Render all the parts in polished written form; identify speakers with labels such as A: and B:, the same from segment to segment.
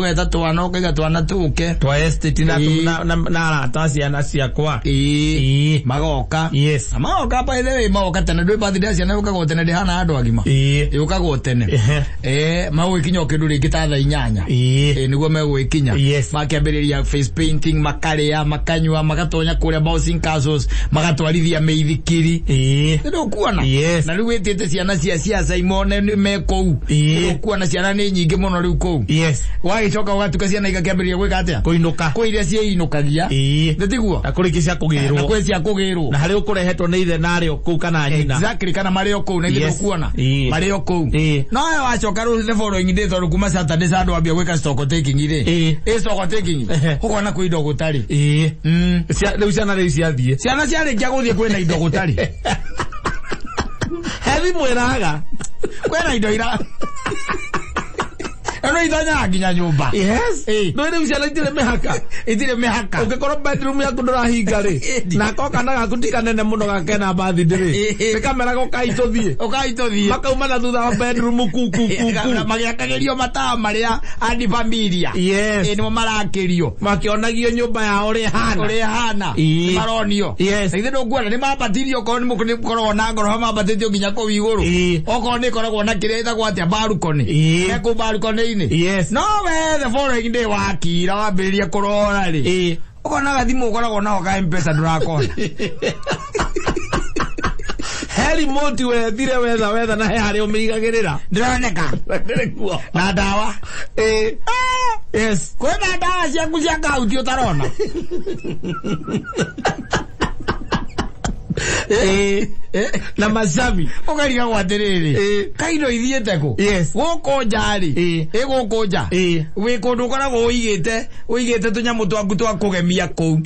A: ugeta twana ukaiga twana tuke
B: twa estate na taciana ciakwa
A: magoka magoka by the way magoka tene ndwi birthday ciana ukago tene ndihana andu agima ukago tene mau ikinyo kindu ringi ta thaa 8 niguo megwikinya makiambiriria face painting makaria makanywa magatonya kuria bouncing castles magatwarithia meithikiri ndio kuona na riu wetete ciana cia ciaca imone mekou kuona ciana ni nyingi muno riu kou wagicoka ugatuka ciana igakiambiriria gwika atia
B: kuinuka
A: kwa iria ciinukagia ndetiguo
B: akurikisia kugirwo
A: na kweci akugirwo
B: na hari ukurehetwo ni ithe nario kou kana nyina
A: exactly kana mario kou na ndio kuona mario kou no wacoka ru the following day tondu kuma Saturday sandu ambia gwika stock taking ire stock taking ukona ku indo gutari
B: riu ciana riu ciathie
A: ciana ciarikia guthie kwina indo gutari
B: heavy mwiraga
A: kwena indo ira ano idanya nginya nyumba
B: no ire uciana itire mehaka ukikoro bedroom yaku ndurahinga ri na koka na gakutika nene muno gakena bathi ndiri kamera gokaituthie makauma na thutha wa bedroom kuku
A: magiakagerio mataa maria andi familia ni marakirio
B: makionagio nyumba ya uri hana
A: maronio ithe ndungwana ni mabatirio ko ni mukorwo na ngoro mabatitio nginya ko iguru oko ni koragwo na kiretha gwatia balcony eko balcony no we the following day wakira wambiria kurora ri ukona gathimu ukoragwo nao ka M-Pesa durakona
B: heri moti we thire wetha na hari umigagirira
A: ndironeka na dawa kwena dawa ciaku cia kauti utarona
B: na masabi
A: ukariga gwatiriri kaino ithiete ku guko njari guko nja wi kundu koragwo uigite tunyamu twaku twa kugemia ku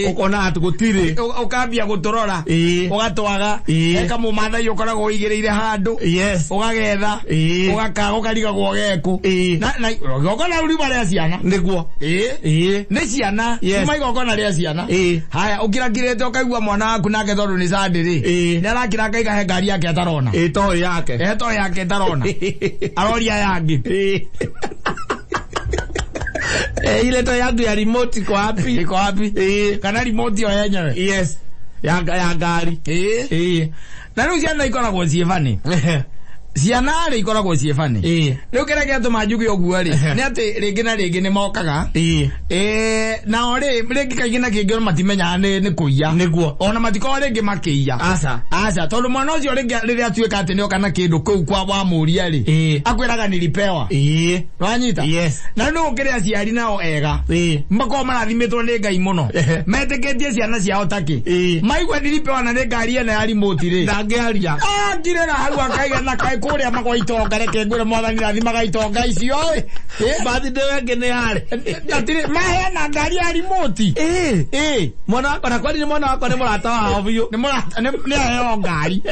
B: ukona atu gutiri
A: ukambia guturora ugatwaga eka mumathai ukoragwo uigireire handu ugagetha ugaka ukariga gwogeku na gokona uri bare ciana
B: niguo
A: ni ciana maigokona ria ciana haya ukirakirete ukaigua mwana waku nake tondu ni sandiri ni arakira kaiga he ngari yake atarona
B: eto yake
A: tarona aroria yangi
B: ile to yangu ya remote iko wapi
A: kana remote yo yenyewe
B: ya ngari
A: na riu ciana ikoragwo ciefani ciana ri ikoragwo ciefani riu kireke tumajugi oguo ri ni ati ringi na ringi ni mokaga na ori ringi kaingi na kingi matimenya ni kuiya
B: niguo
A: ona matiko ringi makiiya aca tondu mwana ucio ringi riria tuika ati ni okana kindu kuu kwa wa muria ri akwiraga nilipewa wanyita na no ukiria ciari nao ega mbako marathimitwo ni Ngai muno meteketie ciana ciao taki maigwa nilipewa na ni ngari ena ya remote ri
B: ndangiaria
A: ngirera haru akaiga na kai kuria magwaitonga reke ngure mwathani rathimaga itonga icio
B: bathi ndewenge ni yare
A: atire mahena ngari ya remote
B: mwana wako na kwani ni mwana wako ni murata wao biyo
A: ni murata ni ayo ngari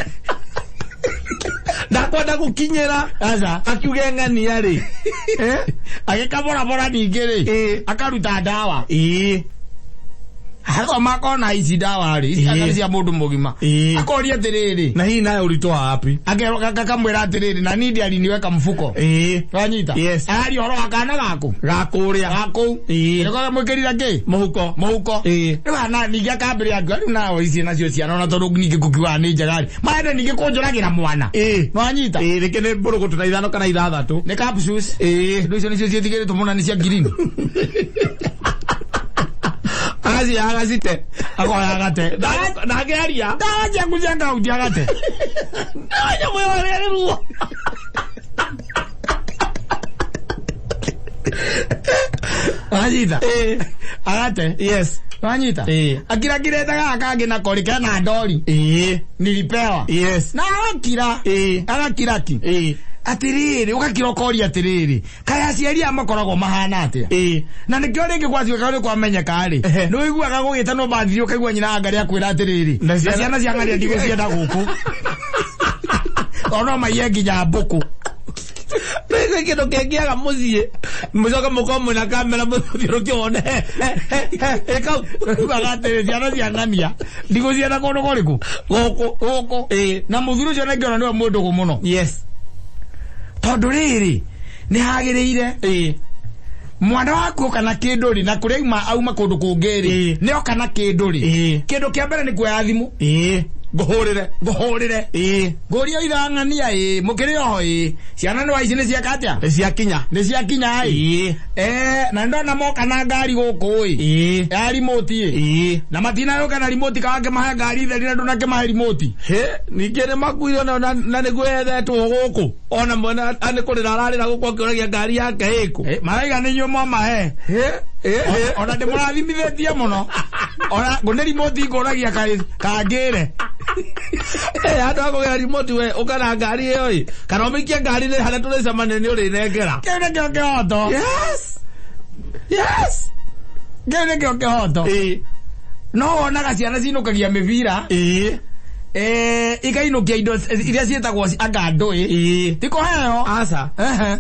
B: ndakwenda gukinyira
A: aza
B: akiuge ngani yari
A: agikabora bora ningiri akaruta dawa hako makona ici dawa ri akari cia mundu mugima akoria tiriri
B: na hii nayo ulitoa wapi
A: ageroka kakamwira tiriri na nindi ali niweka mfuko wanyita ari horo akana gakuria gaku niko mwikirira ki muhuko na ningi akambire angu nawe ici nacio ciana na tondu ningi kukiwa ni njagari maende ningi kunjuragira mwana wanyita
B: reke ne mburu gutuna ithano kana ithathatu
A: ni capsules ndio nicio cietigiritwo muna ni cia green
B: agacite
A: akoya agate
B: nageria
A: ndaja kujenga ujagate
B: ndaja mwe ruo
A: ajita agate wanyita akirakireta gaka ngina korika na ndori nilipewa na agakiraki atiriri ugakirokoria atiriri kaya ciari amakoragwo mahana atia na nikyo ringi kwacio kare kwa menya kare no iguaga gugita no bathiri ukaigua nyina ngari akwira atiriri na ciana cia ngari ndigo cienda guku ono mayengi nya mbuku
B: pese kitu kengiaga mucie mucoka mukomo na kamera muthiro kione
A: eka bagate ciana cia ngania ndigo cienda kono koriku goko na muthiro cio ngiona ni mundu gumuno tondu riri ni hagiriire mwana waku kana kinduri na kuria ima auma kundu kungiri ne okana kinduri kindu kia mbere ni kuoya thimu nguhurire nguria irang'ania mukiri oho ciana ni waici ni ciakatia ni ciakinya na ndona moka na ngari guku ya remote na matina yoka na remote kawake mahe ngari theri na ndona ke mahe remote
B: ningire makuire na niguo ethetwo guku ona mwana ani kurira ararira guku akioragia ngari yake iko
A: maraiga ni nyuo mahe ona ndimurathimithetie muno ona ngune remote ngoragia kangire
B: andu akogera remote we ukana ngari iyo kana umikie ngari ni hana turecemane ni uri nengera
A: kene kio kihoto kene kio kihoto no wonaga ciana cinukagia mivira ikainukia indo iria cietagwo agando tiko heo
B: asa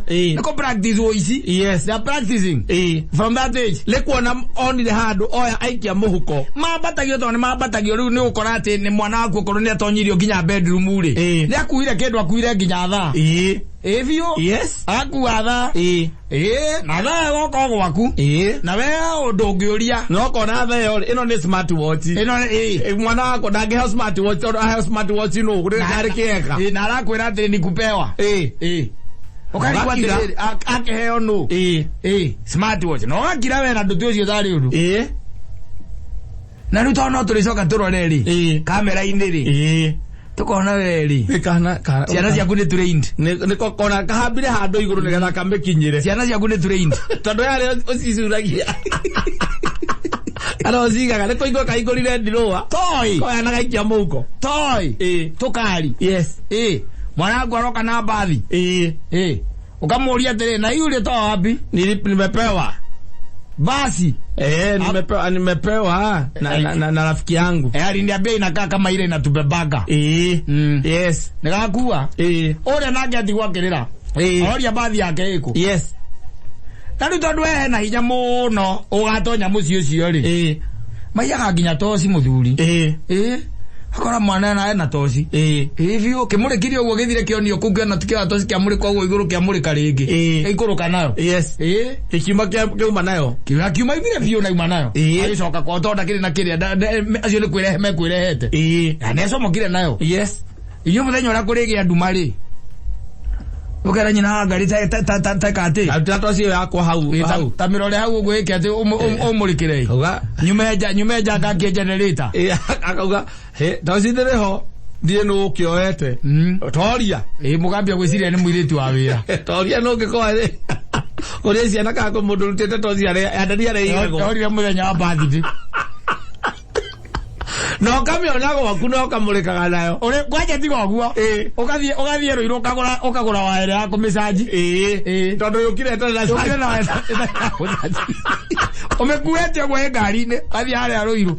A: niko practice woici they are practicing from that age
B: lekuona onire handu oya aikia muhuko
A: mabatagio to ni mabatagio riu ni ukora ati ni mwana waku korwo ni atonyirio nginya bedroom ri ni akuire kindu akuire nginya tha Evio akuwa tha na tha goko gwaku na we ndungiuria
B: no kona tha yo ino ni smart watch
A: ino
B: mwana wako ndangĩheo smart watch or aheo smart watch no gure kari kieka
A: na arakwira ati ni kupewa ukarigwa ati akiheo no smart watch no akira we na ndutu ucio thari undu na ruto no turicoka turore ri kamera ini ri tukona weri
B: kana
A: ciana ciaku ni trained
B: niko kona kahambire handu iguru nigetha kamekinyire
A: ciana ciaku ni trained
B: tondu yale ucicuragia ara ucigaga niko igwa kaigurire ndiroa
A: toy
B: koya na gaikia muko
A: toy tukari mwana aroka na bathi ukamuria tere na yule to wapi
B: nimepewa
A: basi
B: nimepewa na rafiki yangu
A: aliniambia inakaa kama ile inatubebaga
B: yes
A: nikakuwa ore nage atigwa kirira oria bathi yake iko tari tondu na hinya muno ugatonya muci ucio ri maiyaga nginya toci muthuri akora mwana na ena toci hivyo kimurikirie uguo githire kionio kungiona tikia toci kia muri kwa iguru kia muri karingi ikuruka nayo
B: ikiuma kiuma nayo
A: kiuma ibire biu na uma nayo agicoka kwa tonda kiri na kiri acio ni kwirehe mekwirehete na eso mokire nayo iyo muthenya ura kurigia ndumari ukera nyina ngari ta kati
B: toci yakwa hau
A: tamirore hau uguo iki ati umurikire nyumeja ngaki generator
B: akauga toci ndireho ndie no ukioete toria
A: mugambia gwiciria ni muiritu wa wira
B: toria no ngikoa ri uri ciana kako mundu rutite toci andani are igego
A: toria muthenya wa birthday
B: no kamera gwaku no kamurikaga nayo
A: uri kwaje tigo guo ugathie ruiru ukagura waere ya kumisaji
B: tondu yukire tena
A: umekuete gwe ngari ni athie hare ruiru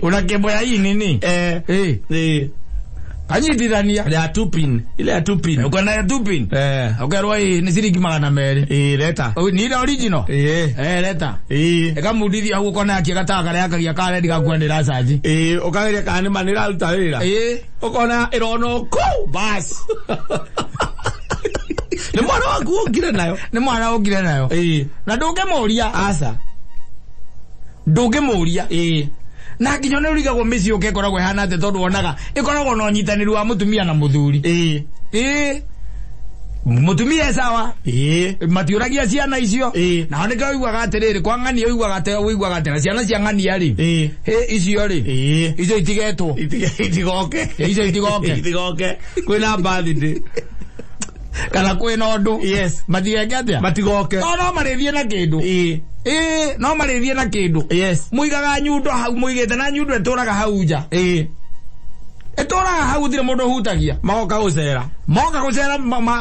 A: unakembo ya hii nini kanyitithania
B: ile ya tupin
A: ukana ya tupin ukerwa hii ni ciringi 200
B: leta
A: ni ile original leta ekamudithia huko kona yake gataka yake ya kale ndikakwendera saji
B: ukageria kana manira ruta wira ukona irono ku bas ni mwana wangu ungire nayo na ndungemuria
A: asa ndungemuria na nginya ne uriga go misi ukekoragwo hana te tondu wonaga ikoragwo no nyitaniru wa mutumia na muthuri mutumia sawa matiuragia ciana icio na oneke uiguaga atiriri kwa ng'ani uiguaga ate uiguaga ate na ciana cia ng'ani ari icio ri icio itigetwo
B: itigoke kwina birthday
A: kana kwina undu matigenge atia
B: matigoke
A: no marithie na kindu no marithie na kindu muigaga nyundo hau muigete na nyundo eturaga hau nja eturaga hau thire mundu hutagia
B: magoka gucera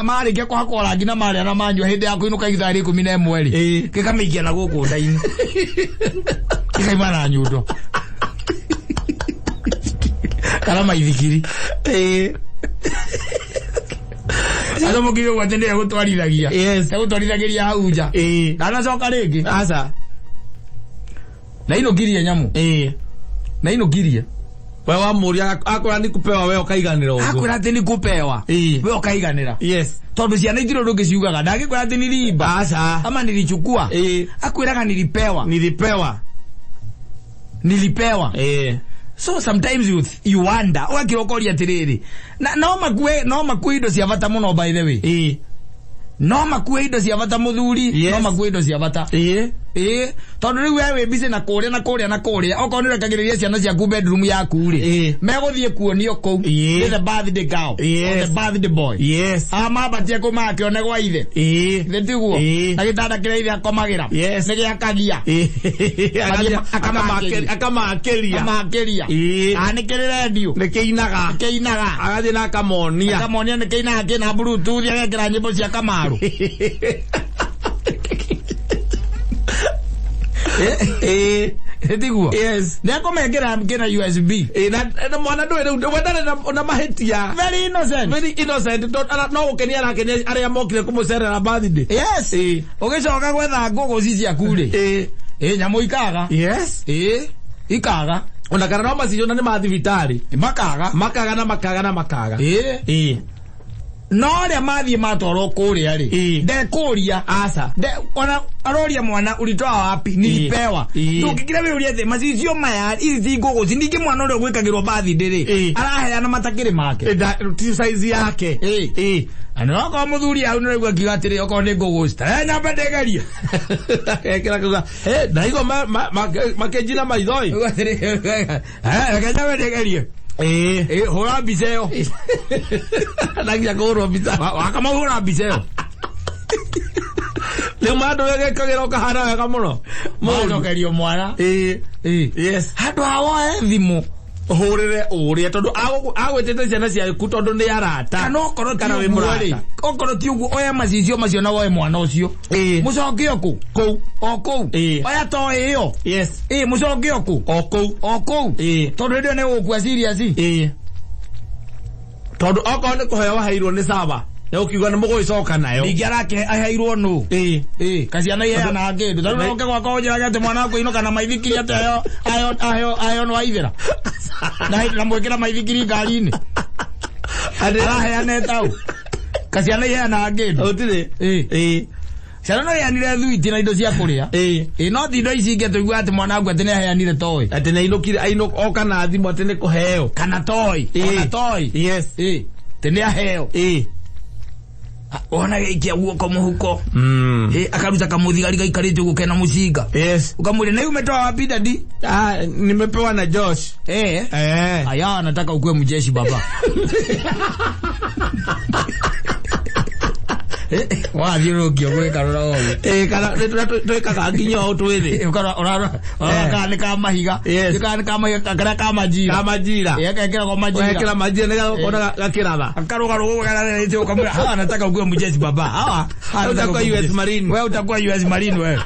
A: marikia kuhakora ngina maria na manjua hindi ya kuinuka ithari 11 ri kikameikia na guku ndaini kikaima na nyundo kana maithikiri ado mukire gwatendea gutwarithagia gutwarithagiria hau nja na coka ringi
B: asa
A: na ino giria nyamu na ino giria
B: wewe wamuria akwira ni kupewa wewe ukaiganira ugo
A: akwira ati ni kupewa wewe ukaiganira
B: yes
A: tondu ciana itiro ndungiciugaga ndagikwira ati niliiba
B: acha
A: ama nilichukua akwiraga nilipewa so sometimes you wonder ugakirokoria atiriri na no makue indo cia bata muno by the way no makue indo cia bata muthuri no makue indo cia bata tondu riu wewe busy na kuria okonire kagiriria ciana cia ku bedroom yaku ri meguthie kuonio kou the birthday girl the birthday boy batie kumake one gwa ithe tiguo na gitanda kiria ithe akomagira ni giakagia akamakeria ni kiri radio
B: ni kiinaga agathie na akamonia
A: ni kiinaga kina bluetooth agekira nyimbo cia kamaru tiguo ndeko mekira kina USB
B: na mwana ndwe wendane na mahetia
A: very innocent
B: no ukenia arakenia aria mokire kumucerera birthday
A: ugicoka gwetha ngogo cia kure nyamu ikaga ikaga
B: ona kana no maciona ni mathibitari makaga
A: no ria mathie matoro kuria ri ndekuria aca ona aroria mwana ulitoa wapi nilipewa ndukikira we uria the macicio maya izi ngogo ningi mwana uri gwikagirwo bathi ndiri araheana matakiri make
B: size yake
A: ano ko muthuri au nirigwa kigatiri oko ni ngogo sta nyamba ndegeria
B: ekira kuga ndaigo makejina maithoi
A: kenya ndegeria hura biseo
B: nagia kuro bisa
A: wakama hura biseo
B: le mado wege kagero kahara wega muno
A: muno kerio mwana
B: yes
A: hado hawo thimu
B: hurire uria tondu agwetete ciana cia ku tondu ni arata
A: kana okoro kana we murari okoro ti ugu oya macicio macio na woe mwana ucio mucoke oku oya to iyo mucoke oku oku tondu ndio ne ukua serious
B: tondu okoro ni kuhewa hairwo ni saba na ukiuga ni muguicoka nayo
A: ngiarake ahairwo nu kaciana ihe na ngindu tondu no kegwa ko njira gate mwana wako ino kana maithikiri ate ayo no aithira na mwekera maithikiri ngari-ini araheane tau kaciana ihe na ngindu
B: utire
A: ciana no yanire thuiti na indo cia kuria no thindo ici inge tuigua ati mwana wangu ati ni aheanire toi
B: ati na inukire oka na thimu ati ni kuheo
A: kana toi
B: yes
A: tene aheo ona geikia guoko muhuko akaruta kamuthigari gaikarite uko kena mucinga ukamwire na umetoa wapi dadi
B: nimepewa na Josh
A: aya nataka ukue mjeshi baba wathiurukio gwikara ogu
B: kana twikaga nginya o twiri
A: ora kana ka mahiga kana ka mahiga kana ka majira ekekera kwa majira
B: nega kona gakiratha
A: akarugarugo kana ndio kamera hawa nataka ukue mjeshi baba hawa
B: utakuwa US Marine
A: wewe utakuwa US Marine wewe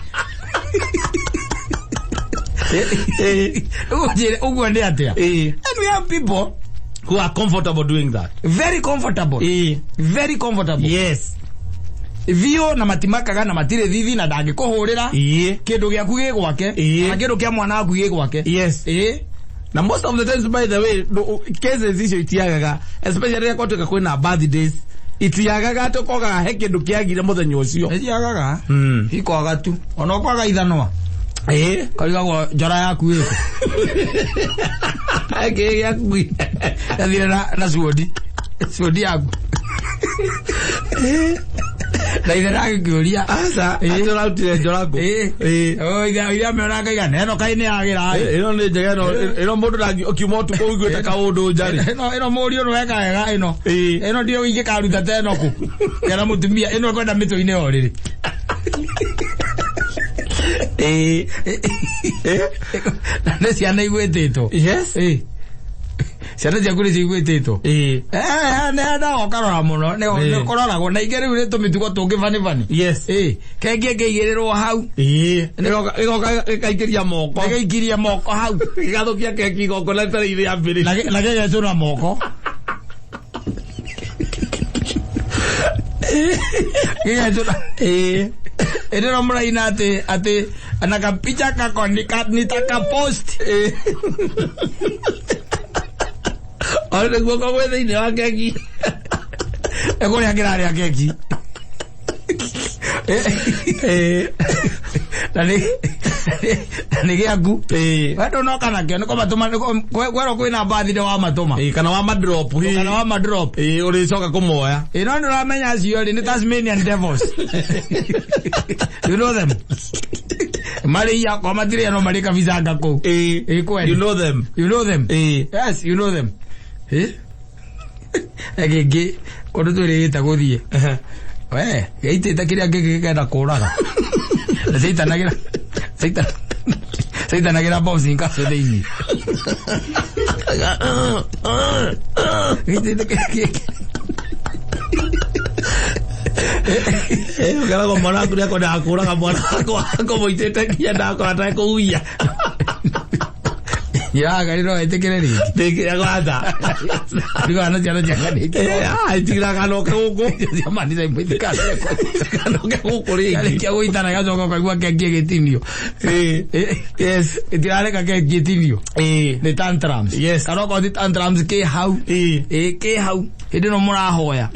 A: ugo ndi atia and we have people
B: who are comfortable doing that
A: very comfortable
B: yes
A: vio na matimakaga na matire thithi na ndangikuhurira kindu giaku gigwake na kindu kia mwana waku gigwake
B: yes na most of the times by the way cases icio itiagaga especially ya kwatuka kwina birthdays itiagaga tukogaga he kindu kiagire muthenya ucio
A: itiagaga hikoaga tu ona kwaga ithanwa kariga njora yaku iko
B: ake yaku
A: na suodi yaku na ile rangi kuria
B: asa ino lautire njorako
A: ida meranga igana eno kaine agira
B: ino ni njega ino mundu rangi okimotu ko igweta ka undu njari
A: ino muri unu weka wega ino ndio wige karuta teno ku kana mutumia ino kwenda mito-ine oriri na ciana igwetito ciana ciaku nä ciguä two nenda okarora må no nä kororagwo na ingä rä u nä tå mä tugo tå ngä bani kengie ngä igä rä rwo hau gäikaikiria moko hau
B: gägathå kia keki goko na tarä ithä ambä rä
A: na gegetå na moko gegetå na ene no mraina ate anakapicha kako nitaka post
B: Ore guoko gwe thiini wa keki.
A: Ego ya kirari ya keki. Nani giaku wendo no kana kio niko matuma kwero kwina birthday wa matuma
B: kana wa madrop
A: kana wa madrop
B: uri coka kumoya
A: no ndo ramenya acio ni Tasmanian devils. You know them? Mari ya kwa matiri no marika vizanga ko kweli.
B: You know them?
A: You know them? Yes, you know them. Agege kodo turi ita guthie we geite takiria ngegenda kuraga seita nagira boss inka sedeini geite takiria
B: ukala ko mwana kuria ko da kuraga mwana ko moitete kienda ko ata ko uya
A: ya gari no etekereri
B: ya kwata
A: digo ana jana ni
B: tira kano ko
A: jamani sai mwiti kano
B: ko ri
A: ale kia uitana ya zoko kwa kwa keki getinio yes itirale ka keki getinio the tantrums
B: yes
A: karo ko the tantrums ke hau ke hau hede no mura hoya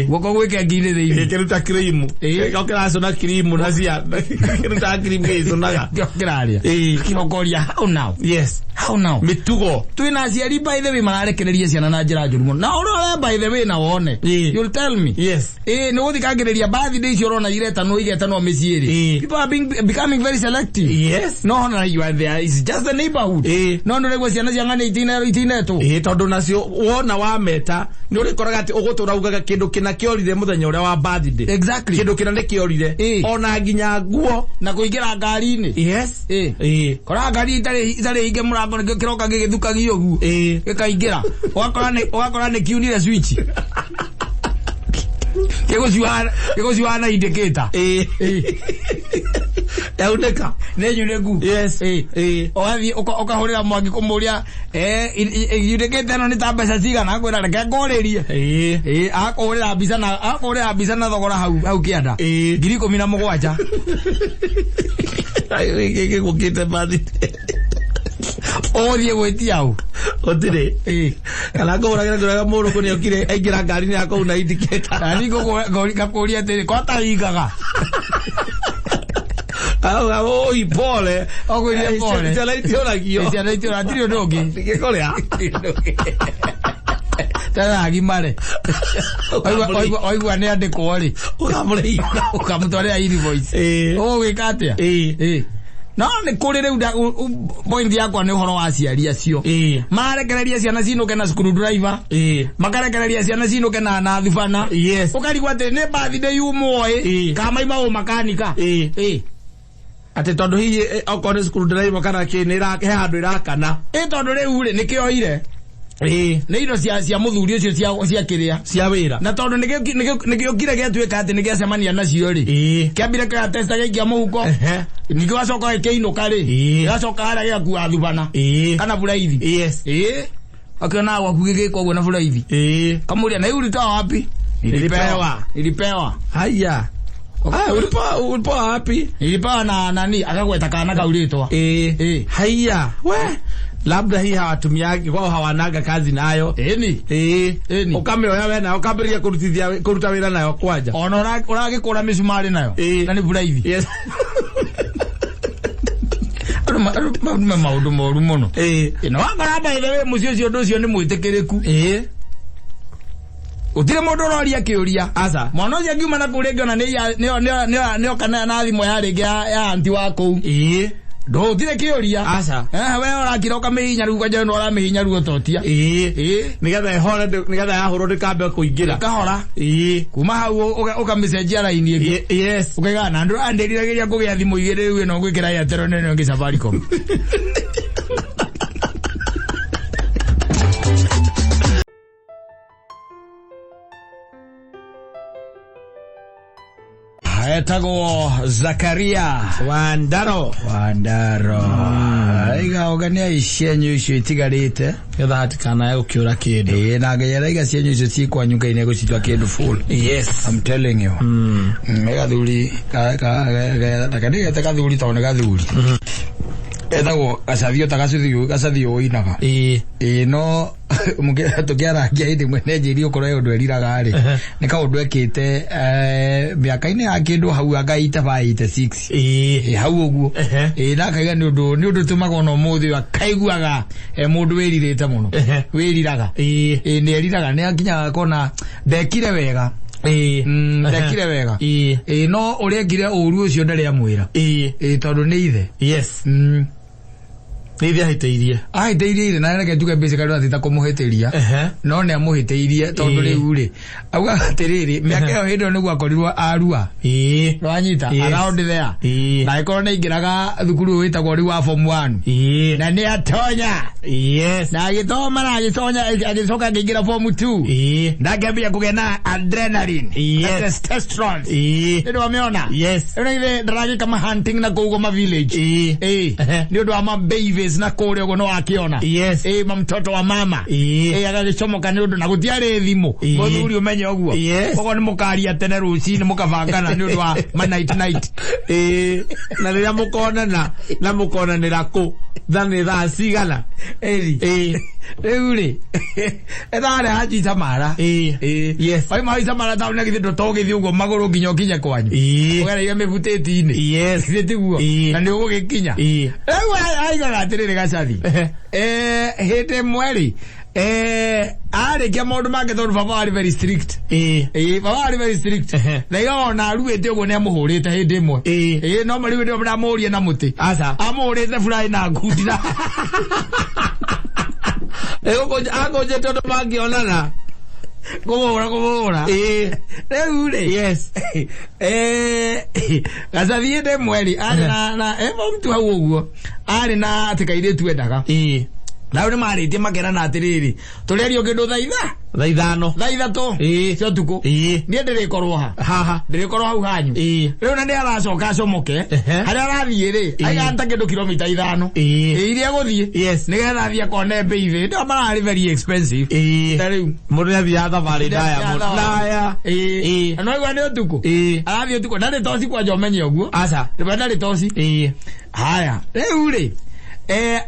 A: goko gwe keki ni thei
B: ke ruta cream ko kira so na cream na cia ke ruta cream ke so naga
A: kiraria kinokoria how now
B: yes
A: how now
B: mitugo
A: twina aciari by the way mararekereria ciana na njira njuru na uri by the way na wone you'll tell me
B: yes
A: ni guthikagiriria birthday cio rona ireta no igeta no miciiri people are becoming very selective
B: yes
A: no na you are there it's just the neighborhood no ndure ciana cia ngane itineto
B: tondu nacio wona wa meta ni uri koraga ati ugutura ugaga kindu kina kiorire muthenya uria wa birthday
A: exactly
B: kindu kina ni kiorire ona nginya nguo
A: na kuingira ngari-ini
B: yes
A: kora ngari itari inge murango nikio kiroka gigithukagio guo gikaingira wakora ni kiunire switch kegociwana indicator
B: yauneka
A: nenyunegu
B: yes
A: oathi ukahurira mwangi kumuria indicator no ni ta mbeca cigana akwira reke ngoririe akurira mbica na thogora hau kianda 17,000
B: ai gukite bathi
A: othie gwetia au
B: otire kana nguragira nguraga muru kuni okire aingira ngari ni yako una indicator
A: ani ngori kakuria tiri kwata igaga
B: au ipole
A: okuria pole
B: chala itiora
A: tirio ndogi
B: ngikoria
A: tana agimare oigwa ni andiko ri ukamutwarira invoice wikatia no ni kuri riu point yakwa ni uhoro wa aciari acio marekereria ciana cinuke na screwdriver makarekereria ciana cinuke na thubana ukarigwa ati ni birthday yumwe kama ima makanika
B: ati tondu hiyi okore screwdriver kana kinira he handu irakana
A: tondu riu ri nikiyoire ni indo cia muthuri ucio cia kiria
B: cia wira
A: na tondu nikio kire getuika ati nigiacemania nacio ri kiambire ka testa gaikia muhuko nigio acoka ikiinuka ri gacoka haria giakua thubana kana buraithi akiona gwaku gigiko guo na buraithi kamuria na urita wapi nilipewa
B: haya ulipa wapi
A: nilipewa na nani akagweta kana kauritwa
B: haya we labda hii hawatumiagi kwao hawanaga kazi nayo
A: eni
B: ukameoya we nayo ukambiria kuruta wira nayo kwanja
A: ona uragikura misumari nayo na ni buraithi
B: yes
A: maundu moru muno ino wakaramba ithe mucio cio ndu cio ni mwitikiriku utire mundu uroria kiuria
B: asa
A: mwana ucio ngiuma na kurenga na nio kana na thimu ya ringi ya anti wako ndo utire kiuria
B: asa
A: we urakira ukamihinya rugo nje no uramihinya rugo totia
B: nigetha ehora nigetha yahurwo ndikambe kuingira
A: kahora kuma hau ukamicenjia line ingi
B: yes
A: ukigana ndu andiriragiria kugia thimu igire riu no gwikira ya tero nene ngi Safaricom etagwo Zakaria
B: Wandaro
A: aiga ogania icienyu icio itigarite
B: getha hatikana ya gukiura kindu
A: na ngeyera iga cienyu icio cikwa nyuka ine gucitwa kindu full
B: yes
A: I'm telling you mega thuri kathuri to ne gathuri Etagwo gacathio inaga. No mugera tukiara ngiaidi mwene njiri ukoro undu eriraga ri ni kaundu ekite miaka-ini ya kindu hau agaita 86 hau uguo na kaiga ni undu tumaga no muthi akaiguaga mundu wiririte muno wiriraga ni eriraga ni akinya kona ndekire wega ndekire wega no urekire uru ucio ndari amwira tondu ni ithe Nithia hiteirie na nake tuge basically athita kumuhitiria no ne amuhitirie tondu riu ri auga atiriri miaka yo hindo niguo akorirwo arua rwanyita around there na ikoro ne ingiraga thukuru witagwo ri wa form 1 na ni atonya na agithoma na agicoka ngingira form 2 ndakambia kugena adrenaline testosterone ndio wameona ndio ndaragi kama hunting na kugoma village ndio ndo ama babies na kore ugo no akiona mtoto wa mama agagicomoka ni undu na gutiare thimu muthuri umenye uguo ugo ni mukaria tene rucini mukavangana ni undu wa night
B: na riria mukonana na mukonanira ku thani thaa cigana
A: riu ri ethare haji tamara ai mai tamara tau na githindo togithi ugo maguru nginya kinye kwanyu ugera ile mevuteti-ini nitiguo na ni ugugikinya riu aigaga atiriri gacathi hite mweri arikia maundu make tondu baba ari very strict baba ari very strict na iona aruite uguo ni amuhurite hindi imwe no mariwe ndio mramurie na muti amuhurite fly na ngundira
B: agoje tondu mangionana
A: kumura riu ri gathathiite mweri ari na mtu hau uguo ari na atikaire tuendaga na uri marite makera na atiriri turerio kindu thaa ithatu cio tuku nie ndirikorwo ha ndirikorwo hau hanyu riu na ndi aracoka acomoke haria arathie ri aiganta kindu kilomita 5 iria guthie nigetha athie kone mbeithi ndio marari very expensive riu
B: mundu athia thabari ndaya
A: no igwa ni utuku arathie utuku ndari toci kwa jomenye uguo aca ndari toci haya riu ri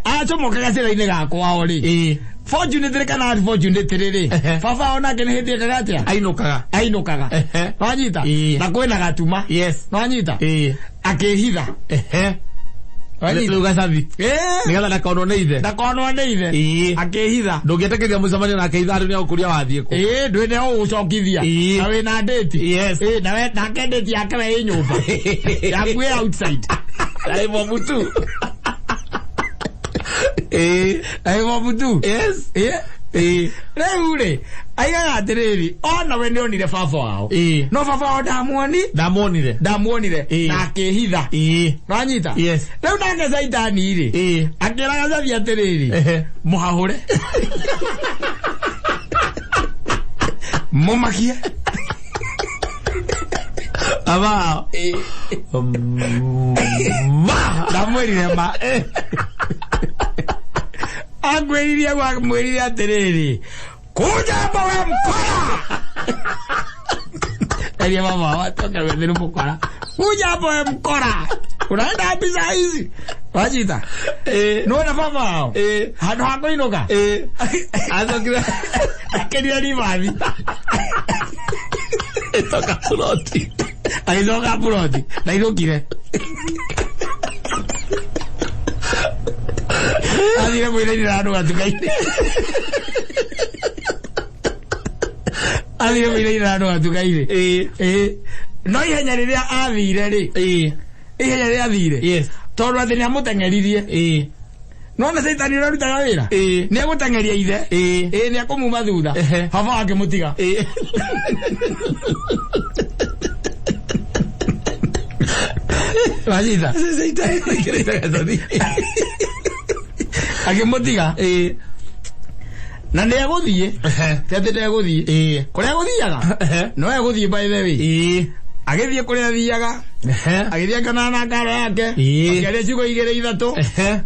A: achomoka gacira-ini gakwa ri fortunate kana unfortunate ri baba ona kene hindi kagatia ainukaga wanyita na kwena gatuma wanyita akehitha
B: gacathi nigetha ndakonwo ni ithe
A: akehitha
B: ndungietikiria mucemanio nake itharu ni akuria wathie ku
A: ndwine ugucokithia na wina date na nake date yake we nyumba yaku outside
B: aivo mutu
A: aivo mutu riu ri aigaga atiriri ona we nionire baba wao no baba wao ndamuonire na akehitha wanyita riu nake caitani ri akira gacathi atiriri muhahure mumakie
B: aba
A: ndamwirire ma agwiririe gwa mwirire atiriri kuja bawe mkora alia mama watoka wendeni mkora kuja bawe mkora unaenda biza hizi wajita nuona baba hao hano hako inoka
B: azokira
A: akedia ni babi
B: etoka puloti
A: aizoka puloti na ilokire adire mwile ni rano atukaine adire mwile ni rano atukaine no ihenya riria athire ri ihenya riria athire tondu ati ni amuteng'eririe nona caitani urarutaga wira ni aguteng'eria ithe ni akumuma thutha baba akimutiga wajita akimutiga na ni aguthie tete ndeguthie kuria guthiaga no eguthie by the way agithie kuria thiaga agithie kana na ngara yake akiaria ciugo igire ithatu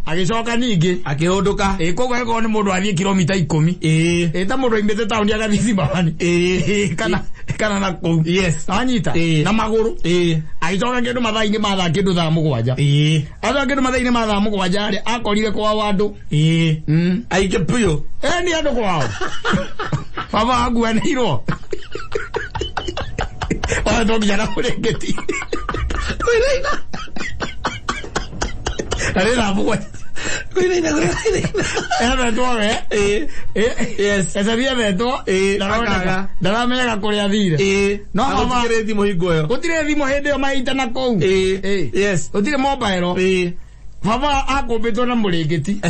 A: agicoka ningi
B: akihunduka
A: koguo ego ni mundu athie kilomita 10 ta mundu imbete tauni agathithimani kana na kou anyita na maguru aicoka kindu mathaini matha kindu thaa mugwanja acoka kindu mathaini matha mugwanja ri akorire kwa wandu
B: aike puyo
A: ni andu kwao baba aguanirwo ona tonginya kurengeti
B: kwiraina
A: arira mugwanja
B: kwiraina
A: ena twawe yes esabia beto ndaramenya kuria thire
B: no mama gutire thimo hingo yo
A: gutire thimo hindi yo maita na kou
B: yes
A: gutire mobile baba akombetwo na muringeti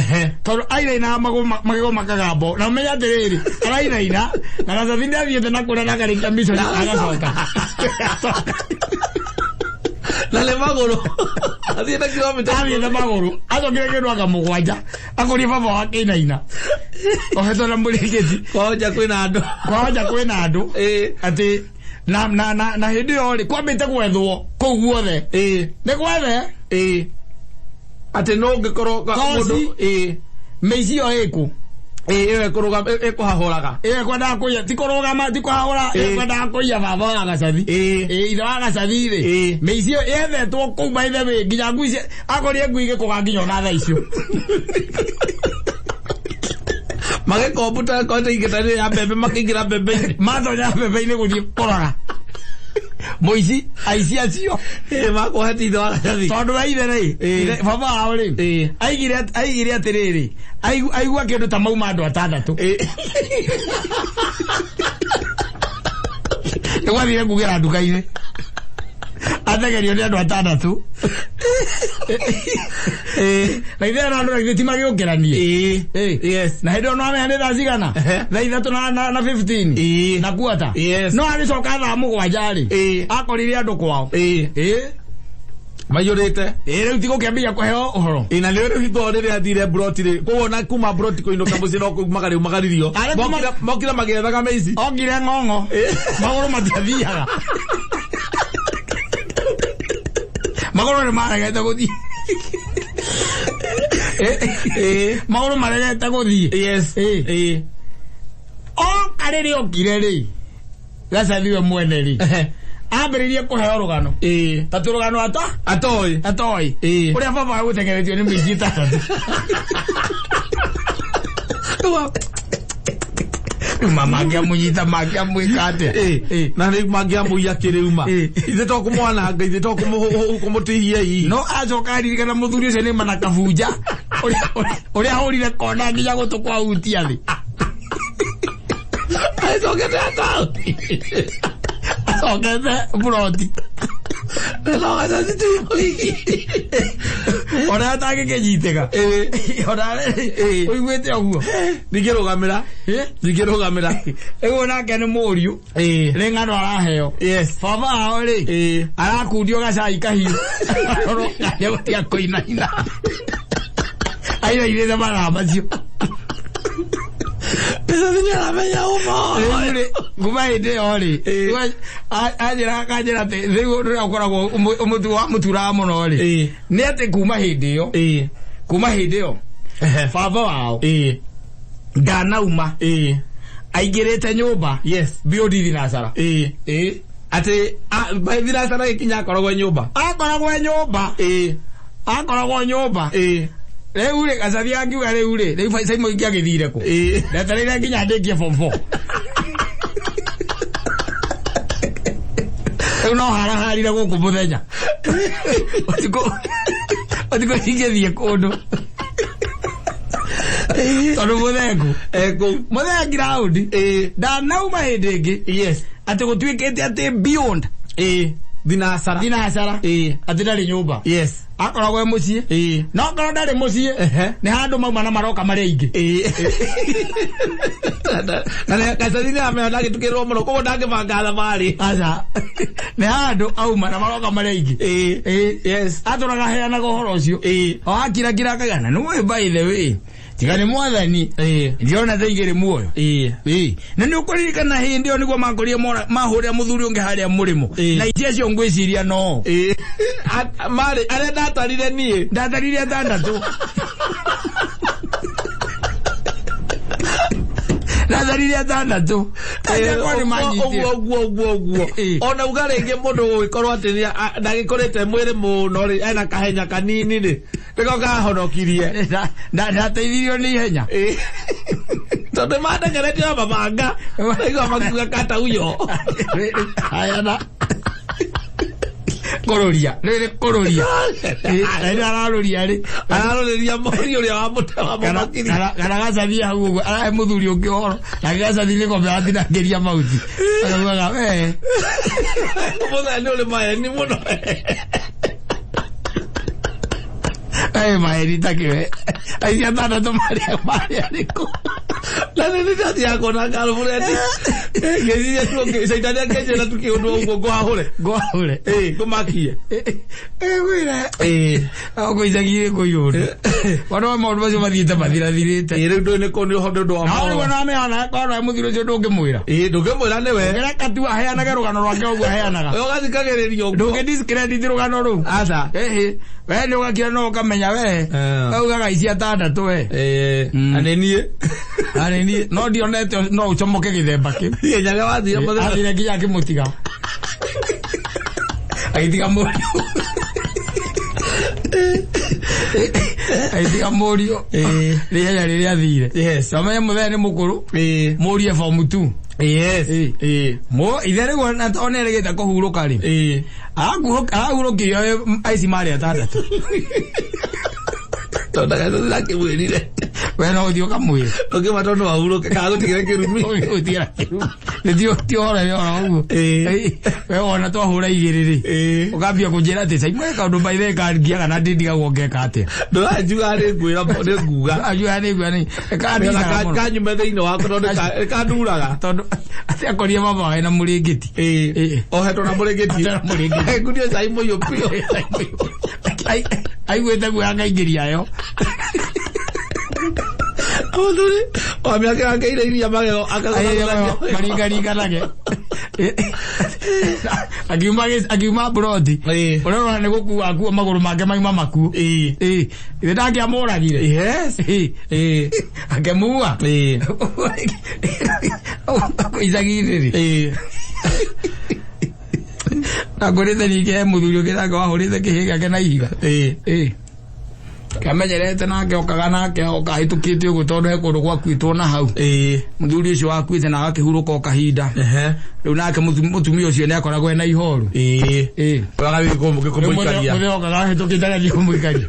A: tondu airaina magego makagambo na menya atiriri arairaina na gathathinde athiete na kuria na karinga mission agacoka
B: na le magoro athiete kilomita
A: athiete magoro acokire kindu akamugwanja akorie baba wake inaina ohetwo na muringeti
B: kwaja
A: kwina andu ati na hindi yo ri kwambite gwethwo kou guothe ni gwethe
B: ate no ngikoro mundu
A: meici yo iku
B: kuruga ekuhahoraga
A: kwenda kuya tikorogama tikuhahora kwenda kuya baba wa gacathi ithe wa gacathi ri meici yo yethetwo kou maithe we nginya nguici akorie nguige kuganginya na thaa icio
B: magekomputa kote igetani ya bebe makingira bebe
A: matonya bebe-ini guthii kuraga moici aici acio
B: makuhatithe wa gacathi
A: tondu wa ithe ri baba wao ri aigire atiriri aigua kindu ta mauma andu 6 egwathire kugira nduka-ini ategerio ni andu 6 na ithe na andu ti magiukiranie
B: yes
A: na hindi no amehane thaa cigana thaa 3 na 15 na kuota no agicoka thaa mugwanja ri akorire andu kwao
B: mayurite
A: riu tigukiambia kuheo uhoro
B: ina leo hito riri athire broti ri kuona kuma broti kuinuka muci no kumagari magaririo mokira magethaga meici
A: ogire ng'ong'o magoro matiathiaga magoro ni maregete guthii magoro maregete guthii
B: yes
A: kariri okire ri gacathiwe mwene ri ambiririe kuheo rugano tatu rugano atoi uria baba gutengeretio ni miji 3 mama ngiamunyita magiamwikate
B: na ni magiamuya kiriuma ithe to kumwana nga ithe to kumutihia ii
A: no acoka aririkana muthuri ucio ni mana kabunja uria ahurire kona nginya gutukwa utia thi
B: acokete atao
A: acokete buroti
B: no gacathi
A: ona atangĩkĩnyitĩka ona ũiguĩte ũguo
B: ningĩrũgamĩra
A: ĩguo nake nĩ mũriũ nĩ ng'ano araheo baba wao rĩ arakundio gacai kahiũ gũtiga kũinaina ainainĩte mathaa macio nguma hĩndĩ ĩyo rĩ kanjĩra atĩ rĩu rĩrĩa ũkoragwo mũturaga mũno rĩ nĩ atĩ kuma hĩndĩ ĩyo baba wao ndanauma aingĩrĩte nyũmba biũndi thinacara
B: atĩ thinacara gĩkinya akoragwo
A: nyũmba rĩu rĩ gacathi angiuga rĩu rĩ Saimo ingĩagĩthire kũ ndetereire nginya ndĩkie form 4 rĩu no haraharire gũkũ mũthenya ũtikũ ingĩthiĩ kũndũ tondũ mũthengu raundi ndanauma hĩndĩ ĩngĩ atĩ gũtuĩkĩte atĩ beyond
B: thinacara
A: atĩ ndarĩ nyũmba akoragwo mũciĩ no korwo ndarĩ mũciĩ nĩ handũ mauma na maroka marĩa ingĩ
B: na gacathi nĩ amenya ndagĩtukĩrwo mũno koguo ndangĩbanga thabarĩ
A: aca nĩ handũ auma na maroka marĩa ingĩ atũraga heanaga ũhoro ũcio o akirakira akagana nĩ mũĩ by the way tiga nĩ mwathani ndiona tha igĩrĩ muoyo na nĩ ũkũririkana hĩndĩ ĩyo nĩguo makorire mahũrĩra mũthuri ũngĩ harĩa mũrĩmo na ici acio ngwĩciria no
B: marĩ arĩa ndatarire niĩ
A: ndatarire 6 na tha Ariria dana tu.
B: Ogwo. Ona ugarenge mundu wikorwo ati ndagikorete mwiri muno ri ena kahenya kanini ri. Ndiko kahonokirie.
A: Ndateithirio ni ihenya.
B: Tondu mandengeretio mabanga. Ndiko makuga kata uyo.
A: Ayana. Kororia. Araroria mori uria wa mutawa makiri. Garagacathia hau uguo. Arahe muthuri ungi horo. Na gagacathi ni kombe atinangeria mauti. Aravuga
B: Muthe ni uri maeni muno.
A: Maeni takiwe. Aisia tana to Maria riko.
B: La nene ya kona karo bureti. Ngezi tuke saitania keje na tukiondwa ugo goahore. Kumakie.
A: Wira. Ako izagire koyore. Wano maundu macio mathiite mathirathirite.
B: Riu ndu ni kono hondo ndo
A: ama. Na wana ameana kora muthiro cio ndungimwira.
B: Ndungimwira ni we.
A: Ngera katua heanaga rugano rwake uguo heanaga.
B: Ugathikagiriria uguo.
A: Ndungi discredit rugano ru.
B: Aca.
A: We ni ugakira no ukamenya we. Augaga ici atandatu we. Anenie. No ndionete no ucomoke githemba ki.
B: Nyaga wathire muthenya.
A: Athire nginya kimutiga. Aithiga murio. Aithiga murio. Rihenya riria athire.
B: Yes.
A: Amenye muthenya ni mukuru. Murie form 2.
B: Yes.
A: Mo ithere gwa oneregete kuhuruka ri. Agurukirio aici mari atandatu.
B: Tondaga ndake mwirire.
A: We no uthio kamwire.
B: Oke matono wahuruke kagutigire kirumi.
A: Utira kirumi. Ndio hora uguo. We wona twahura igiriri. Ukambia kunjira ati sai mwe kaundu baithe kangia kana ndindiga guongeka ati.
B: Ndo ajuga ari ngwira mbone nguga.
A: Ajuga ni ngwira ni.
B: Kanyume thiini wako ndo kanduraga.
A: Tondu ati akoria mama we na muringiti.
B: Ohetwo na muringiti. Ngudio sai moyo pio.
A: Aigwete guanga ingiria yo.
B: Oduri, wamiake akaira iria magego
A: maringa nage. Akiuma brodi. Urarora ni gukua akua maguru make maima maku. Ndake amoragire.
B: Yes.
A: Akemua. Izagiriri. Agorete ni ke muthuri ukiraga wahurite kihiga ke na ihiga. Kamenyerete nake okaga nake okahĩtũkĩte ũguo tondũ he kũndũ gwakuĩtwo na hau. Mũthuri ũcio wakuĩte na agakĩhurũka o kahinda. Rĩu nake mũtumia ũcio nĩ akoragwo ena ihoru.
B: Wagathĩ kũmũikaria.
A: Mũthenya okaga ahĩtũkĩte agathiĩ kũmũikaria.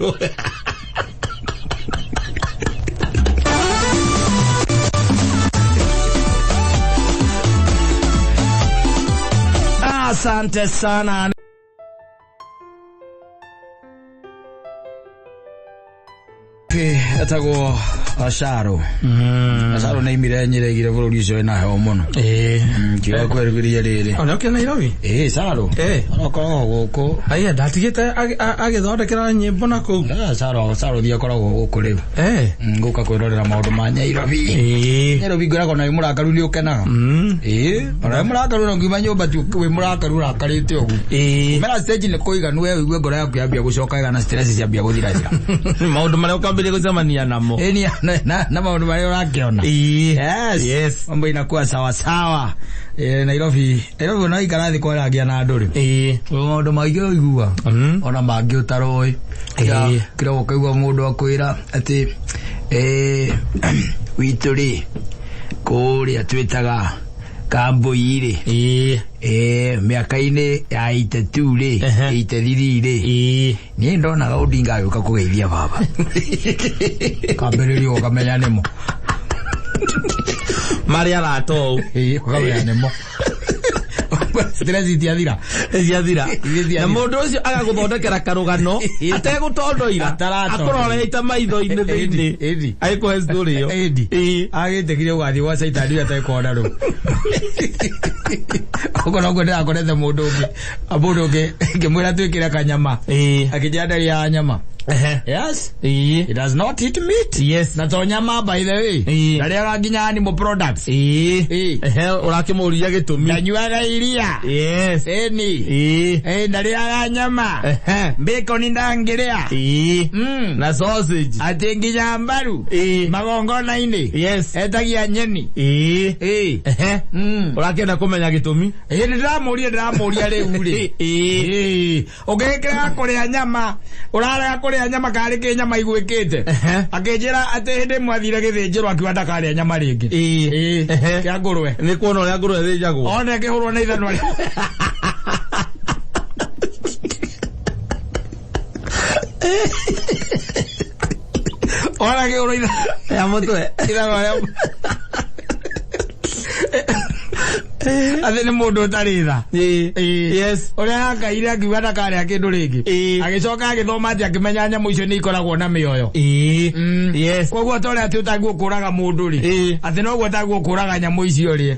A: Asante sana. Etagwo Acaro. Acaro na imire nyiregire bururi ucio na heho muno. Kiwa kwerugiria riri.
B: Ona uke Nairobi?
A: Acaro. Ona koragwo guku.
B: Aya ndatigite agithondekera nyimbo na kuu.
A: Acaro thia koragwo guku riu. Nguka kwirorera maundu ma Nairobi. Nairobi ngoragwo na murakaru ni ukenaga. Ona murakaru na ngima nyumba tu we murakaru rakarite ugu. Mera stage ni kuiganu we igwe ngora yaku yambia gucoka igana stress ciambia guthirathira.
B: Maundu maria ukambire gucemania namo.
A: Na maundu maria urakiona. Yes. Mambo inakuwa sawa sawa. Nairobi no ikarathi kwaragia na andũ rĩ. Maũndũ maingĩ ũigua. Ona mangĩ ũtaroi. Kira ũkaigua mũndũ akwĩra atĩ witũ rĩ kũrĩa twĩtaga Kambũi rĩ. Mĩaka-inĩ ya 82 rĩ, 83 rĩ. Niĩ ndonaga Odinga agĩũka kũgeithia baba. Kambĩrĩria ũkamenya nĩmo.
B: Maria rato.
A: Ukamenya nĩmo. Stress itiathira.
B: Na mũndũ ũcio agaguthondekera karũgano ategũtondoira akororete maitho-inĩ thĩinĩ agĩkũhe story ĩyo.
A: Agĩtĩkire ũgathiĩ gwa caitani atekona rĩu. Okorwo ũguo ndĩrakorete mũndũ ũngĩ ngĩmwĩra twĩkĩre kanyama akĩnjĩa ndari ya nyama Yes. It does not eat meat.
B: Yes.
A: Na to nyama by the way. Ndaria nginya animal products.
B: Urakimuria gitumi.
A: Ndanyuaga iria.
B: Yes.
A: Ndaria nyama. Bacon ndangiria.
B: Na sausage.
A: Ati nginya mbaru. Magongona ini.
B: Yes.
A: Etagia nyeni.
B: Urakenda kumenya gitumi.
A: Ndiramuria riu ri. Ugekira kuria nyama. Urarega kuria nyama kari ke nyama igwikite. Akinjira ati hindi mwathire githinjirwo akiwa ndakaria nyama ringi. Kia ngurwe.
B: Ni kuona uria ngurwe thinjagwo.
A: Ona kihurwo na ithano ri. Ona kihurwo
B: ya mutwe.
A: Ithano ri. Ati ni mundu utaritha.
B: Yes.
A: Uria akaire akiuga ndakaria kindu ringi. Agicoka agithoma ati akimenya nyamu icio ni ikoragwo na mioyo.
B: Yes.
A: Koguo tore ati utaguo kuraga mundu ri. Ati no guo taguo kuraga nyamu icio ri.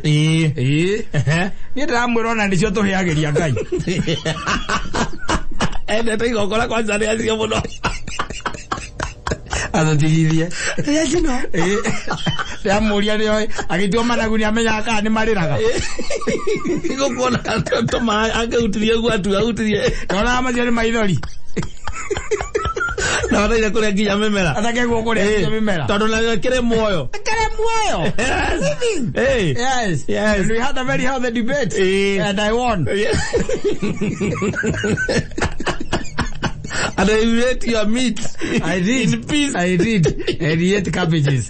A: Ni ndiramwira ona nicio tuhiagiria Ngai.
B: Ende igokora kwanza ni acio muno.
A: Athithie. Yacino. Ya muria rio agitio managu ni amenya kana ni mariraga.
B: Igokona to ma akautirie gwatu autirie.
A: Ona amacio ni maithori.
B: Na wada ile kule nginya memera.
A: Atake guo kule memera.
B: Tondu na kire muoyo.
A: Kire muoyo. Yes. Yes. We had a very healthy debate. And I won.
B: And I ate your meat.
A: I did.
B: In peace.
A: I did. And he ate cabbages.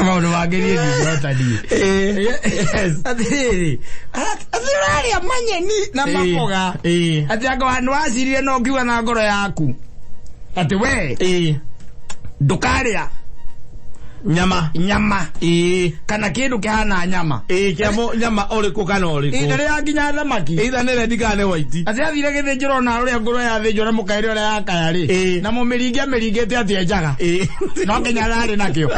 A: Maundu Wagerie ni yota di. Yes. Ati amanye ni na makoga. Ati ako anwasirie no kiwa na ngoro yaku. Ati we. Ndukaria nyama kana kindu kihana nyama
B: kiamo nyama uriku kana uriku
A: ire nginya thamaki
B: either nere ndigane white
A: ati athire githinjiro na uria ngoro ya thinjiro na mukaire uria yakaya ri na mumiringite ati enjaga no nginya rari nakio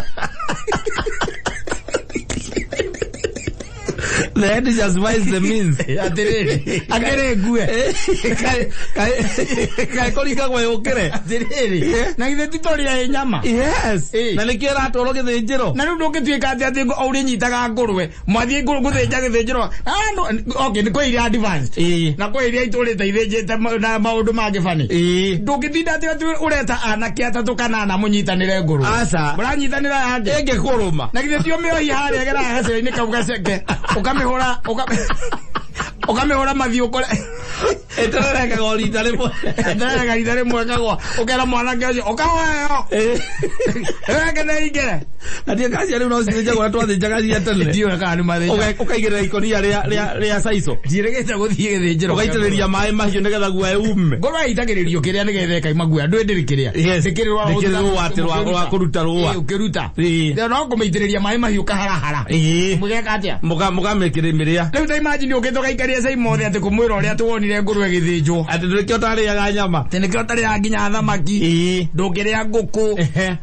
B: the end justifies the means.
A: Atiriri akere gue
B: kai kolika gwe ukire
A: atiriri na ithe titoria nyama.
B: Yes. Na nikira atoro githinjiro
A: na ndu ngitwika ati uri nyitaga ngurwe mwathie guthinja githinjiro no okay ni kwiri advanced na kwiri iturite ithinjite na maundu mangifani ndungitinda ati ureta anake atatu kana na munyitanire ngurwe
B: asa
A: muranyitanira yake
B: enge kuruma
A: na githe tio miohi haria gera hacere-ini kau gaceke ukamihura mathio kore
B: etereka golita
A: rimwe kagwa ukera mwanake ucio ukahoyo eke na ingere
B: ati kazi ari no sinja kwa twa thinjaga cia tene
A: ndio kana ni mathinja
B: ukaigirira ikonia ria saiso
A: ndiregete guthie githinjiro
B: ukaitiriria mai mahiu nigetha guae ume
A: ngorwa itagiririo kiria nigethe kai magua ndu ndirikiria
B: ndikirwa wati rwa kuruta ruwa
A: ukiruta ndio no kumeitiriria mai mahiu kaharahara mugeka atia
B: muga mekirimiria
A: riu ta imagine ukitoka ikaria sai mothe ati kumwira uria tuwonire ngurwe githinjwo
B: ati ndikio tariaga nyama
A: ati nikio tariaga nginya thamaki ndukiria nguku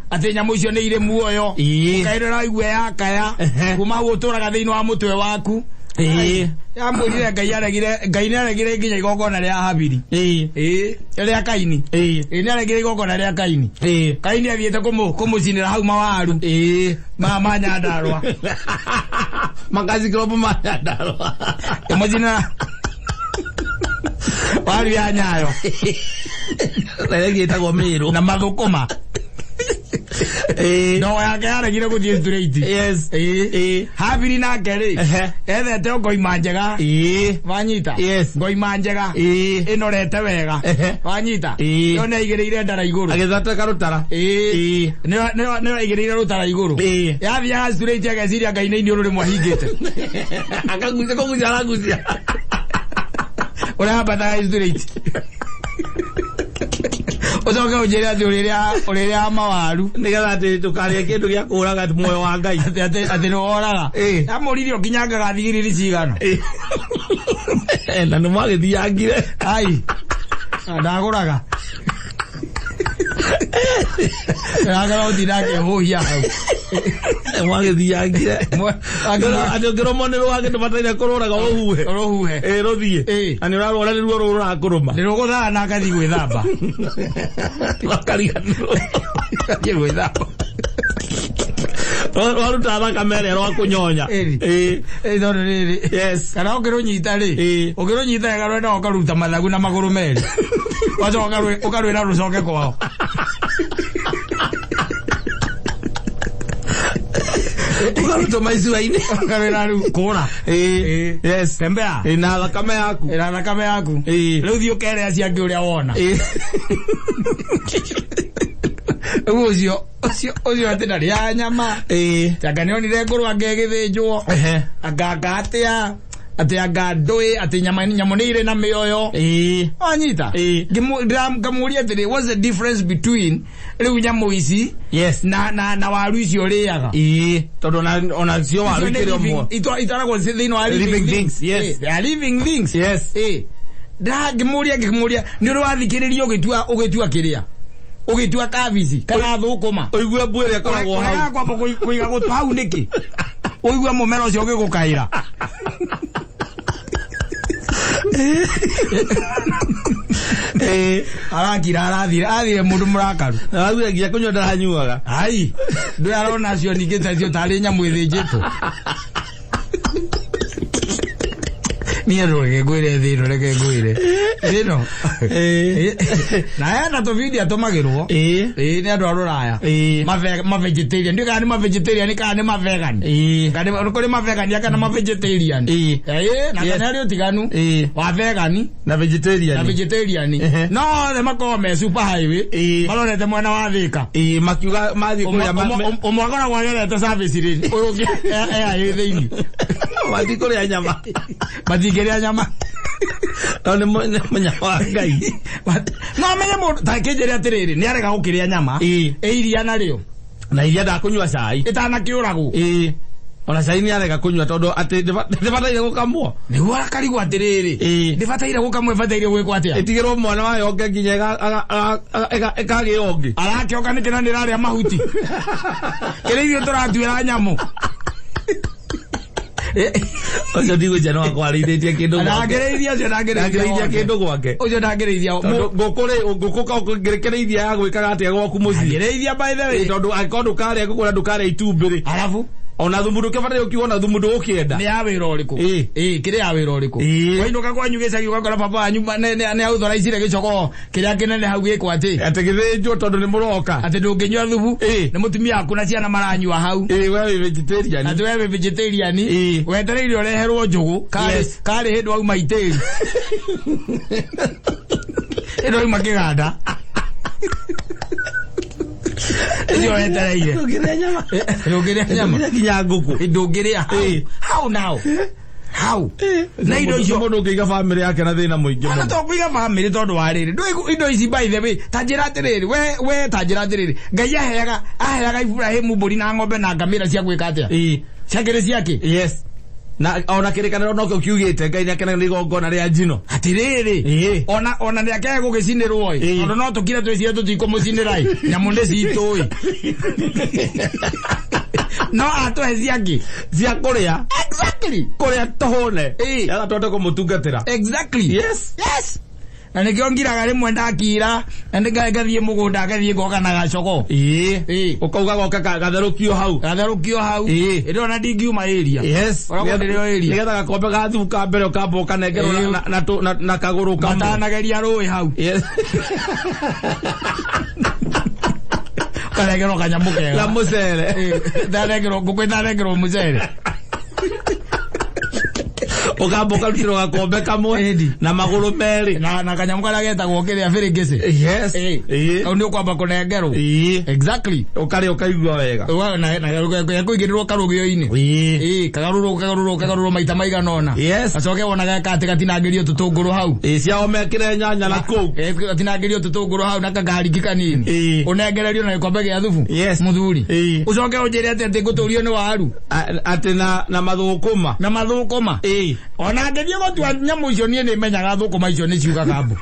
A: ati nyamu icio ni ire muoyo ukairira igwe yakaya kuma guturaga thiini wa mutwe waku ya mwirire Ngai niaregire nginya igongona ria Habili ria Kaini niaregire igongona ria Kaini Kaini athiete kumucinira hau mawaru ma Nyandarua
B: makazi kropo ma Nyandarua
A: imucinira waru ya Nyayo
B: regitagwo miru
A: na mathukuma no yake aregire guthie straight. Yes. Habili nake ri ethete ngoima njega wanyita. Yes. Ngoima njega inorete wega wanyita yo ne igereire ndara iguru
B: agethata karutara
A: ne igereire rutara iguru yathia straight ageciria Ngai ni uri mwahingite
B: akagucia kogucia aragucia
A: ora bata straight ucoke unjire ati uriria mawaru
B: nigetha ati tukaria kindu gia kuraga muoyo wa Ngai
A: ati no oraga amuririo kinyangaga thigiriri cigana
B: na no magithiangire
A: ai ndaguraga Agora dirake hoya.
B: Wage diagira. Agora adogero monero wage tubataire kurora ga uhuhe. Rohuhe. Rothie. Ani rarora riruo rura kuruma.
A: Ndirogo tha na kathi gwithamba.
B: Wakariganiro. Kathi gwithamba. Waruta bakamere ro kunyonya.
A: Ndoro riri. Yes. Kana ukirunyita ri. Ukirunyita garwenda ukaruta mathagu na maguru meri. Wacho ukarwira rucoke kwao.
B: Ukaruta maisuaini.
A: Ukarwira ru kura.
B: Yes.
A: Tembea.
B: Na thakame yaku.
A: Thakame yaku. Riu thio kere acia ngi uria wona. Ucio atina ria nyama. Tanga nionire nguru angegithinjwo. Angagatia. Ati agadoi ati nyama ni ire na mioyo. Anyita. Ngamuria atiri, what's the difference between riu nyamu ici?
B: Yes.
A: Na waru icio riaga.
B: Todo ona cio waru kire mo.
A: Itaragwo thini wa living things.
B: Yes.
A: They are living things.
B: Yes.
A: Ngamuria ni uri wathikiriria ugitua kiria. Ugitua kabici kana thukuma.
B: Oigua mbwire akoragwo hau.
A: Kwamba kuiga gutu hau niki. Oigua mumero ucio ugigukaira. Arakira arathire mundu murakaru.
B: Arathire kunywa ndaranyuaga.
A: Ai. Ndu arona acio ningi tacio tari nyamu ithinjitwo. Ni reke gwire thino reke gwire. Thino. Na yana to video atomagirwo. Ni andu aruraya. Ma vegetarian. Ndi kana ma vegetarian kana ma vegan. Kana ko ma vegan ya kana ma vegetarian. Na kana ri utiganu. Wa vegan
B: na vegetarian.
A: Na vegetarian. No, the makome super highway. Malorete mwana wa Thika.
B: Makiuga mathi kuria
A: omwagora gwagete service ri. Urugi thiini.
B: Mathi kuria nyama.
A: Mathigeria nyama.
B: Tone munya wa Ngai.
A: No menye mundu takijeria atiriri ni arega gukiria nyama. Iria nario.
B: Na iria ndakunywa cai.
A: Itana kiuragu.
B: Ona cai ni arega kunywa tondu ati ndibataire gukamwo.
A: Ni wara karigwa atiriri. Ndibataire gukamwo ibataire gwikwa atia.
B: Itigirwo mwana wa yonge nginya ekage yonge.
A: Arakioka nikina ndiraria mahuti. Kireithio turatuira nyamu.
B: Ojo digo jano akwarithĩtie kindu
A: ndangĩrĩithia
B: kindu gwake
A: ojo ndangĩrĩithia
B: ngũkũ ngĩrekereithia ya gwĩkaga atĩa gwaku mũciĩ
A: ngĩrĩithia by the way
B: tondu angĩkorwo ndũkarĩa ngũkũ na ndũkarĩa itumbĩ rĩ
A: arabu
B: ona thumu ndũkĩbataire ũkiuga na thumu ndũgũkĩenda
A: nĩ ya wĩra ũrĩkũ kĩrĩ ya wĩra ũrĩkũ wainũka kwanyu gĩcagi ũgakora papa wanyu nĩ aũtharaicire gĩcoko kĩrĩa kĩnene hau gĩkwo atĩ
B: gĩthĩnjwo tondu nĩ mũroka
A: atĩ ndũngĩnyua thubu nĩ mũtumia waku na ciana maranyua hau
B: we wĩ vegetarian
A: atĩ we wĩ vegetarian wetereire ũreherwo njũgũ karĩ hĩndĩ wauma itĩri hĩndĩ wauma kĩganda Yo etereire. Ndũngĩrĩa nyama.
B: Nginya ngũkũ.
A: Ndũngĩrĩa. How now? How?
B: Na indo icio mũndũ ũngĩiga family yake na thĩna mũingĩ mũno.
A: Ana to kũiga family tondu wa rĩrĩ. Ndũ indo ici by the way, ta njĩra atĩrĩrĩ, we ta njĩra atĩrĩrĩ. Ngai aheaga Ibrahimu mbũri na ng'ombe na ngamĩra cia gwĩka atĩa? Ciakĩrĩ ciake.
B: Yes. Na ona kĩrĩkanĩro no kĩo kiugĩte Ngai nĩakenagĩra igongona rĩa njino.
A: Atĩrĩrĩ. Ona nĩakega gũgĩcinĩrwo ĩ. Tondũ no tũkire twĩcire tũtikũmũcinĩra ĩ. Nyamũ nĩ citũ ĩ. No atũhe ciake
B: cia kũrĩa.
A: Exactly.
B: Kũrĩa tũhũne. Yaga tũhote kũmũtungatĩra.
A: Exactly.
B: Yes.
A: Na nĩkĩo ngiraga rĩmwe ndakira na ngathiĩ mũgũnda ngathiĩ ngoka na gacoko
B: ũkauga goka gatherũkio hau ĩndĩ ona ndingiuma area
A: nĩgetha
B: gakombe ga thubu ka mbere ũkamba ũkanengerwo na kagũrũ kamwe
A: matanageria rũĩ hau ũkanengerwo kanyamũ kega
B: na mũcere
A: ngũkũ ĩtanengerwo mũcere
B: ukamba ukarutĩrwo gakombe kamwe na magũrũ merĩ
A: na kanyamũ karĩa getagwo kĩrĩa bĩrĩngĩcĩ kau nĩ ũkwamba kũnengerwo exactly
B: ũkarĩa ũkaigua wega
A: na kũigĩrĩrwo karũgĩo-inĩ kagarũrwo maita maigana ũna gacoke wona geka atĩ gatinangĩrio tũtũngũrũ hau
B: ciao mekĩre nyanya na kũu
A: gatinangĩrio tũtũngũrũ hau na kagariki kanini ũnengererio na gĩkombe gĩa thubu mũthuri ũcoke ũnjĩre atĩ ngũtũrio nĩ waru
B: atĩ na mathũkũma
A: ona ngethie gotua nyamu icio nie nimenyaga thukuma icio ni ciuga gambu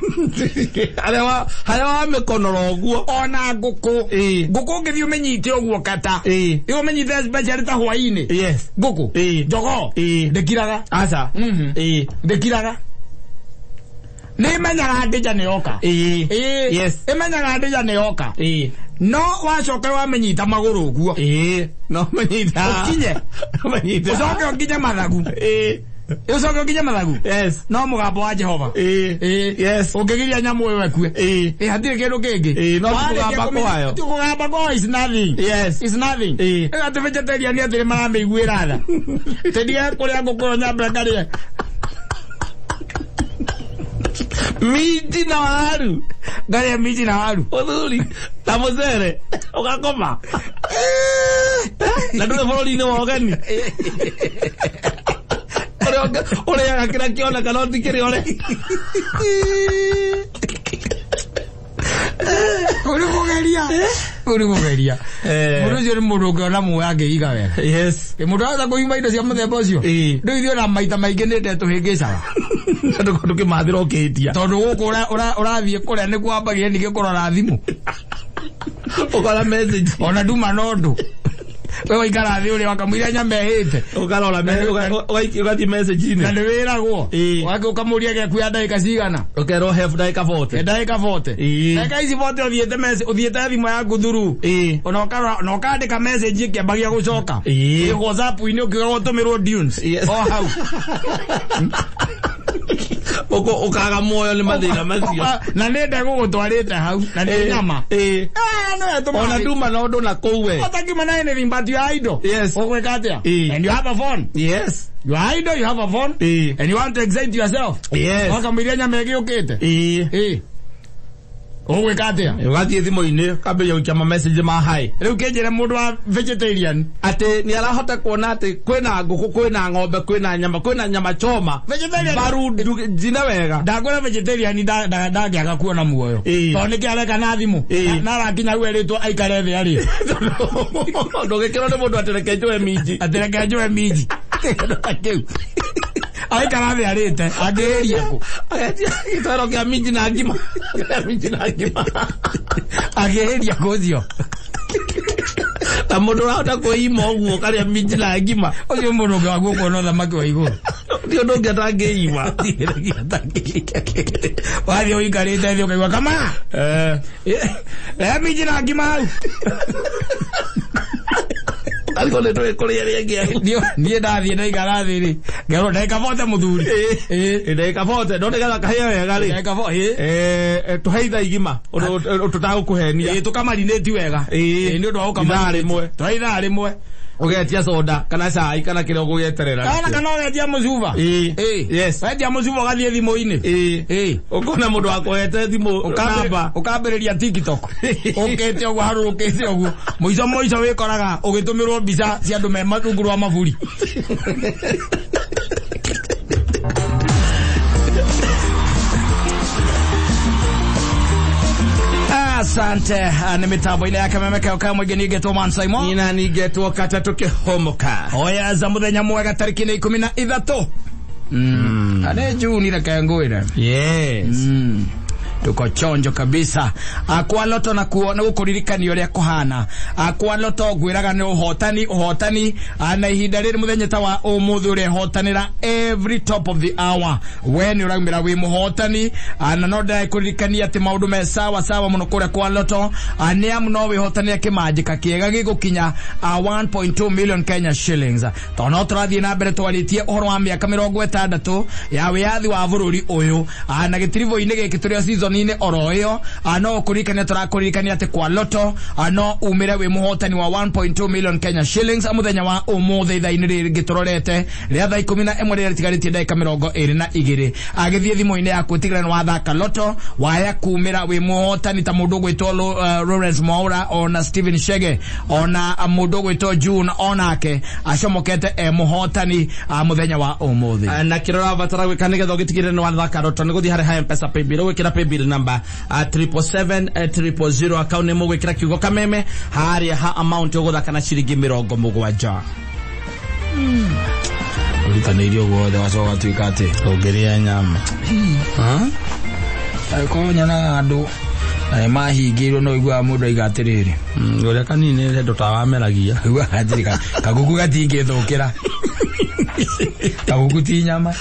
B: harewa mekonoro guo
A: ona nguku nguku ngethie umenyite oguo kata iyo umenyite special ta hwaini
B: yes
A: nguku jogo ndekiraga
B: asa
A: ndekiraga nimenyaga ndija nioka
B: yes
A: imenyaga ndija nioka no wacoka wamenyita maguru guo
B: no menyita
A: ukinye
B: menyita
A: ucoke ukinye mathagu ucoke ukinye mathagu
B: yes
A: no mugambo wa Jehova
B: yes
A: ungegiria nyamu wewe kue hatire kindu kingi
B: no tugamba kwayo
A: tugamba kwa is nothing
B: yes
A: is nothing ati vegetarian ni atire marame igwira tha tedia kuria ngukoro nyamba ngarie
B: miji na waru
A: ngaria miji na waru
B: othuri ta muzere ugakoma na ndio bora ni wogeni ore akira kiona kana tikiri ore
A: uri kugeria mundu ucio ni mundu ungiona muoyo angeiga wega
B: yes
A: mundu aza kuima indo cia muthemba ucio ndu ithio na maita maingi ni ndetu hingicaga
B: andu kimathira ukitia
A: tondu guku urathie kuria ni kwambagia ni gikurora thimu
B: ukora message
A: ona nduma nondu wewe ikara thi uri wakamwira nyamehite
B: ukarora ugati message ine
A: na ndiwiragwo wake ukamuria giaku ya ndagika cigana
B: ukero have ndagika 40
A: ndagika 40 ndagika ici 40 uthiete message uthiete thimu yaku thuru ona ukandika message ikiambagia gucoka iko WhatsApp ini ukiga gutumirwo dunes hau
B: ukaga moyo ni mathina macio
A: na nende gugutwarite hau na ni nyama no eto
B: ona nduma no ndo na kuwe
A: ataki mana anything but you idle
B: yes
A: ogweka atia and you have a phone
B: yes
A: you idle you have a phone and you want to excite yourself
B: yes
A: wakamiria nyama giukite ogweka atia
B: ugathie thimu-ini kambe yaukia message ma hai
A: riu kenjire mundu wa vegetarian
B: ate ni arahota kuona ati kwina nguku kwina ng'ombe kwina nyama choma
A: vegetarian
B: baru jina wega
A: ndagora vegetarian ndagiaga kuona muoyo to ni kiareka na thimu na rakinya weritwo aikare thi ari
B: ndogekero ni mundu aterekejwe miji
A: aikara thi arite angeria ku
B: itaro kia miji na ngima
A: ageria kucio
B: ta mundu urahota kuima uguo karia miji na ngima
A: ucio mundu ungi waguo kuona thamaki wa iguru
B: ndio ndonge atangiima
A: wathi uikarite thi ukaigua kama miji na ngima hau
B: algo le toe kuria riengia
A: nie ndathie ndaikara thi ri ngero ndaikabote muthuri
B: ndaikabote ndo ndega kahia wega ri ndaikabote tuheitha igima tutagukuhenia
A: tukamarinate wega ni undu wa
B: ukamarine
A: twaitha rimwe
B: ugetia soda kana cai kana kile ugugeterera
A: kana ugetia mucuba yes wetia mucuba ugathie thimu-ini ukona mundu wakuhete thimu ukambiriria TikTok ukete uguo harurukite uguo muico wikoraga ugitumirwo mbica cia andu me rungu rwa maburi asante ni mitambo ile yake memeka kama mwingine getwa Mansaimo
B: ina ni getwa Kata tukihomoka
A: oya za muthenya mwega tariki 13 ane Juni na kangwira
B: yes
A: tuko chonjo kabisa akwa loto na kuona gukuririkania uria kuhana akwa loto gwiraga ni uhotani ana ihinda riri muthenya ta wa umuthi uria hotanira every top of the hour when uraumira wi muhotani ana no ndai kuririkania ati maundu me sawa muno kuria kwa loto ani amno wi hotani kimanjika kiega gigukinya 1.2 million Kenya shillings tono turathie na mbere twaritie uhoro wa miaka 60 ya wiathi wa bururi uyu ana gitirivo-ini giki turia season ine oroyo ano kurikania turakurikania ati kwa loto ano umire wi muhotani wa 1.2 million Kenya shillings amuthenya wa umuthi thaini riri gitororete ria thaa 11 riri tigaritie ndagika 22 agithie thimu-ini yaku tigirana wa thaka loto waya kumira wi muhotani ta mundu gwitwo Lawrence Mwaura ona Steven Shege ona mundu gwitwo June onake acomokete muhotani muthenya wa umuthi
B: na kirora batara gwikane getho gitigirana wa thaka loto ni guthi hari mpesa paybill gwikira paybill number 777 account nemo gwikira kiugo kameme hari ha amount yoguthaka na ciringi 70
A: rutanĩirio guothe wacoka tuĩka atĩ
B: ũngĩrĩa nyama
A: agĩkorwo nyonaga andũ na mahingĩirwo no iguaga mũndũ aiga atĩrĩrĩ
B: ũrĩa kanini rendo ta wameragia
A: kaguku gatingĩthũkĩra kaguku ti nyama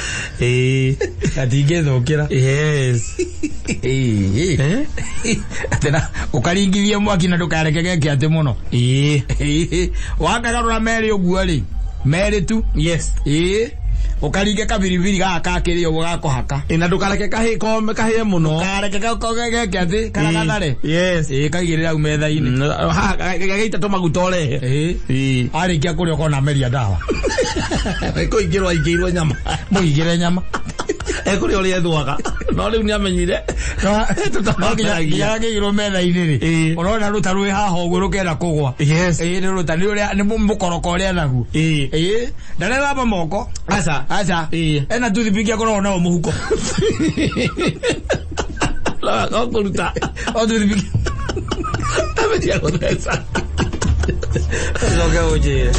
A: gatingĩthũkĩra atĩna ũkaringithia mwaki na ndũkareke geke atĩ mũno wakagarũra merĩ ũguo rĩ merĩ tu ukaringe kabiribiri gaka kĩrĩa ũguo gakohaka
B: na ndũkareke kahĩe mũno
A: kareke geke atĩ karagatare kaigĩrĩra au metha-inĩ
B: gaita tũmaguta ũrehe
A: arĩkia kũrĩa ũkona meria ndawa
B: kũingĩrwo aingĩirwo nyama
A: mũigĩre nyama
B: kũrĩa ũrĩa ethwaga no rĩu nĩamenyire
A: gĩagĩirwo metha-inĩ rĩ ũrona rũta rwĩ haha ũguo rũkenda kũgwa nĩ rũta nĩ mũkoroko ũrĩa naguo ndarethamba moko aca ena toothpick akoragwo nao mũhuko
B: kũruta
A: toothpick
B: amenyia gũtheca
A: ũcoke ũnjĩre